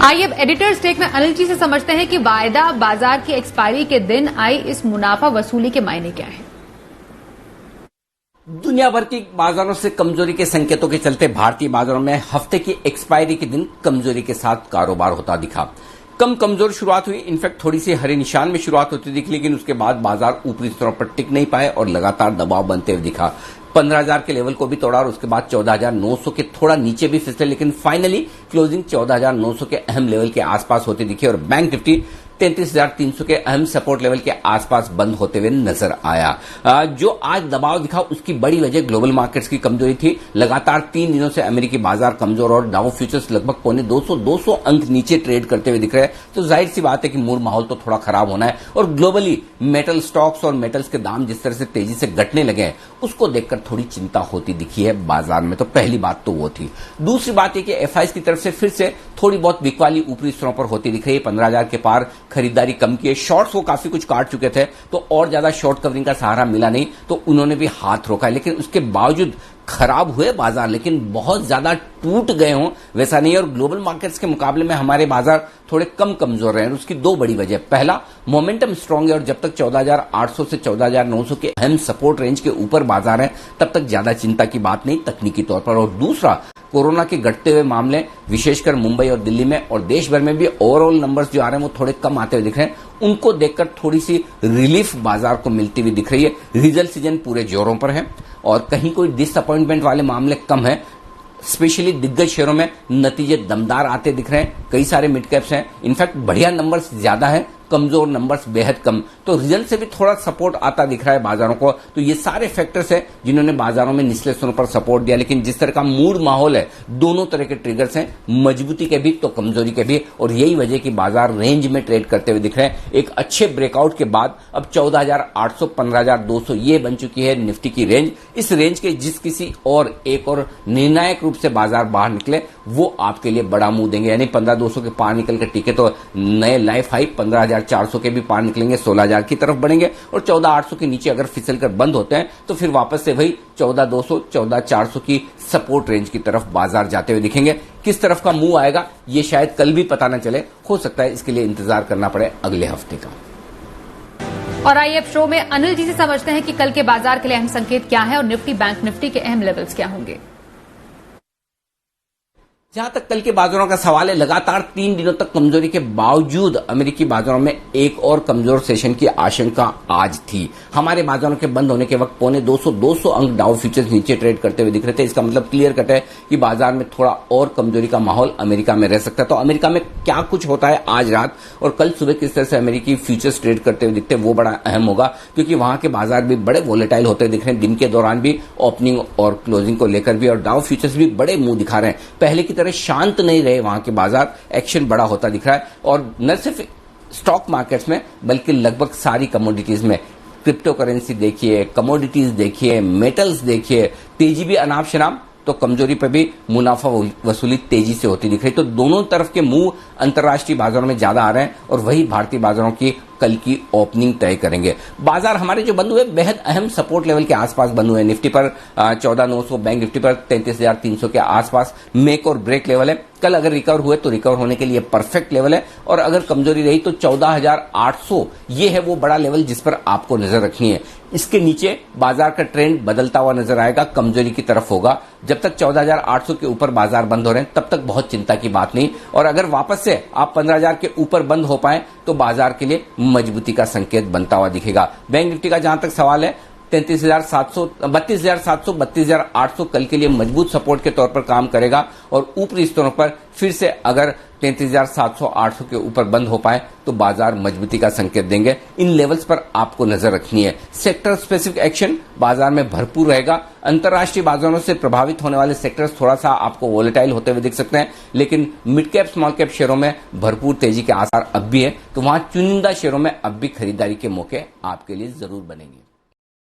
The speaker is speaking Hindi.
आइए अब एडिटर्स टेक में अनिल जी से समझते हैं कि वायदा बाजार की एक्सपायरी के दिन आई इस मुनाफा वसूली के मायने क्या है। दुनिया भर की बाजारों से कमजोरी के संकेतों के चलते भारतीय बाजारों में हफ्ते की एक्सपायरी के दिन कमजोरी के साथ कारोबार होता दिखा। कमजोर शुरुआत हुई, इनफैक्ट थोड़ी सी हरे निशान में शुरुआत होती दिखी, लेकिन उसके बाद बाजार ऊपरी स्तरों पर टिक नहीं पाए और लगातार दबाव बनते हुए दिखा। 15,000 के लेवल को भी तोड़ा और उसके बाद 14,900 के थोड़ा नीचे भी फिसले, लेकिन फाइनली क्लोजिंग 14,900 के अहम लेवल के आसपास होती दिखी और बैंक निफ्टी 33,300 के अहम सपोर्ट लेवल के आसपास बंद होते हुए नजर आया। जो आज दबाव दिखा उसकी बड़ी वजह ग्लोबल मार्केट्स की कमजोरी थी। लगातार 3 दिनों से अमेरिकी बाजार कमजोर और डाउ फ्यूचर्स लगभग पौने 200 अंक नीचे ट्रेड करते हुए दिख रहे हैं। तो जाहिर सी बात है कि मूड माहौल तो थोड़ा खराब होना है और ग्लोबली मेटल स्टॉक्स और मेटल्स के दाम जिस तरह से तेजी से घटने लगे हैं उसको देखकर थोड़ी चिंता होती दिखी है बाजार में। तो पहली बात तो वो थी। दूसरी बात यह कि एफआईज की तरफ से फिर से थोड़ी बहुत बिकवाली ऊपरी स्तरों पर होती दिख रही है। 15,000 के पार खरीदारी कम की है। शॉर्ट्स वो काफी कुछ काट चुके थे तो और ज्यादा शॉर्ट कवरिंग का सहारा मिला नहीं, तो उन्होंने भी हाथ रोका है। लेकिन उसके बावजूद खराब हुए बाजार, लेकिन बहुत ज्यादा टूट गए हों वैसा नहीं। और ग्लोबल मार्केट्स के मुकाबले में हमारे बाजार थोड़े कम कमजोर रहे हैं। उसकी दो बड़ी वजह, पहला मोमेंटम स्ट्रांग है और जब तक 14,800 से 14,900 के अहम सपोर्ट रेंज के ऊपर बाजार है तब तक ज्यादा चिंता की बात नहीं तकनीकी तौर पर। और दूसरा, कोरोना के घटते हुए मामले विशेषकर मुंबई और दिल्ली में और देश भर में भी ओवरऑल नंबर्स जो आ रहे हैं वो थोड़े कम आते हुए दिख रहे हैं। उनको देखकर थोड़ी सी रिलीफ बाजार को मिलती हुई दिख रही है। रिजल्ट सीजन पूरे जोरों पर है और कहीं कोई डिसअपॉइंटमेंट वाले मामले कम है। स्पेशली दिग्गज शेयरों में नतीजे दमदार आते दिख रहे हैं। कई सारे मिड कैप्स हैं, इनफैक्ट बढ़िया नंबर्स ज्यादा है, कमजोर नंबर्स बेहद कम। तो रिजल्ट से भी थोड़ा सपोर्ट आता दिख रहा है बाजारों को। तो ये सारे फैक्टर्स हैं जिन्होंने बाजारों में निचले स्तरों पर सपोर्ट दिया। लेकिन जिस तरह का मूड माहौल है, दोनों तरह के ट्रिगर्स हैं, मजबूती के भी तो कमजोरी के भी, और यही वजह कि बाजार रेंज में ट्रेड करते हुए दिख रहे हैं। एक अच्छे ब्रेकआउट के बाद अब 14,800 15,200 ये बन चुकी है निफ्टी की रेंज। इस रेंज के जिस किसी और एक और निर्णायक रूप से बाजार बाहर निकले वो आपके लिए बड़ा मुंह देंगे। यानी 15,200 के पार निकल कर टिके तो नए लाइफ हाई 15,400 के भी पार निकलेंगे, 16,000 की तरफ बढ़ेंगे। और 14,800 के नीचे अगर फिसल कर बंद होते हैं तो फिर वापस से वही 14,200 14,400 की सपोर्ट रेंज की तरफ बाजार जाते हुए दिखेंगे। किस तरफ का मुंह आएगा ये शायद कल भी पता न चले, हो सकता है इसके लिए इंतजार करना पड़े अगले हफ्ते का। और आइए अब शो में अनिल जी से समझते हैं कि कल के बाजार के लिए अहम संकेत क्या है और निफ्टी बैंक निफ्टी के अहम लेवल्स क्या होंगे। जहां तक कल के बाजारों का सवाल है, लगातार 3 दिनों तक कमजोरी के बावजूद अमेरिकी बाजारों में एक और कमजोर सेशन की आशंका आज थी। हमारे बाजारों के बंद होने के वक्त पौने 200 अंक डाउ फ्यूचर्स नीचे ट्रेड करते हुए दिख रहे थे। इसका मतलब क्लियर कट है कि बाजार में थोड़ा और कमजोरी का माहौल अमेरिका में रह सकता है। तो अमेरिका में क्या कुछ होता है आज रात और कल सुबह किस तरह से अमेरिकी फ्यूचर्स ट्रेड करते हुए दिखते हैं वो बड़ा अहम होगा, क्योंकि वहां के बाजार भी बड़े वोलेटाइल होते दिख रहे हैं। दिन के दौरान भी, ओपनिंग और क्लोजिंग को लेकर भी, और डाउ फ्यूचर्स भी बड़े मुंह दिखा रहे हैं। पहले की तरह शांत नहीं रहे वहां के बाजार, एक्शन बड़ा होता दिख रहा है। और न सिर्फ स्टॉक मार्केट्स में बल्कि लगभग सारी कमोडिटीज में, क्रिप्टो करेंसी देखिए, कमोडिटीज देखिए, मेटल्स देखिए, तेजी भी अनाप शनाप तो कमजोरी पर भी मुनाफा वसूली तेजी से होती दिख रही। तो दोनों तरफ के मुंह अंतर्राष्ट्रीय बाजारों में ज्यादा आ रहे हैं और वही भारतीय बाजारों की कल की ओपनिंग तय करेंगे। बाजार हमारे जो बंद हुए बेहद अहम सपोर्ट लेवल के आसपास बंद हुए। निफ्टी पर 14,900, बैंक निफ्टी पर 33,300 के आसपास मेक और ब्रेक लेवल है। कल अगर रिकवर हुए तो रिकवर होने के लिए परफेक्ट लेवल है, और अगर कमजोरी रही तो 14,800 ये है वो बड़ा लेवल जिस पर आपको नजर रखनी है। इसके नीचे बाजार का ट्रेंड बदलता हुआ नजर आएगा, कमजोरी की तरफ होगा। जब तक 14,800 के ऊपर बाजार बंद हो रहे हैं तब तक बहुत चिंता की बात नहीं, और अगर वापस से आप 15,000 के ऊपर बंद हो पाए तो बाजार के लिए मजबूती का संकेत बनता हुआ दिखेगा। बैंक निफ्टी का जहां तक सवाल है, 32,700 32,800 कल के लिए मजबूत सपोर्ट के तौर पर काम करेगा और ऊपरी स्तरों पर फिर से अगर 33,700-800 के ऊपर बंद हो पाए तो बाजार मजबूती का संकेत देंगे। इन लेवल्स पर आपको नजर रखनी है। सेक्टर स्पेसिफिक एक्शन बाजार में भरपूर रहेगा। अंतर्राष्ट्रीय बाजारों से प्रभावित होने वाले सेक्टर्स थोड़ा सा आपको वोलेटाइल होते हुए दिख सकते हैं, लेकिन मिड कैप स्मॉल कैप शेयरों में भरपूर तेजी के आसार अब भी है। तो वहां चुनिंदा शेयरों में अब भी खरीदारी के मौके आपके लिए जरूर बनेंगे।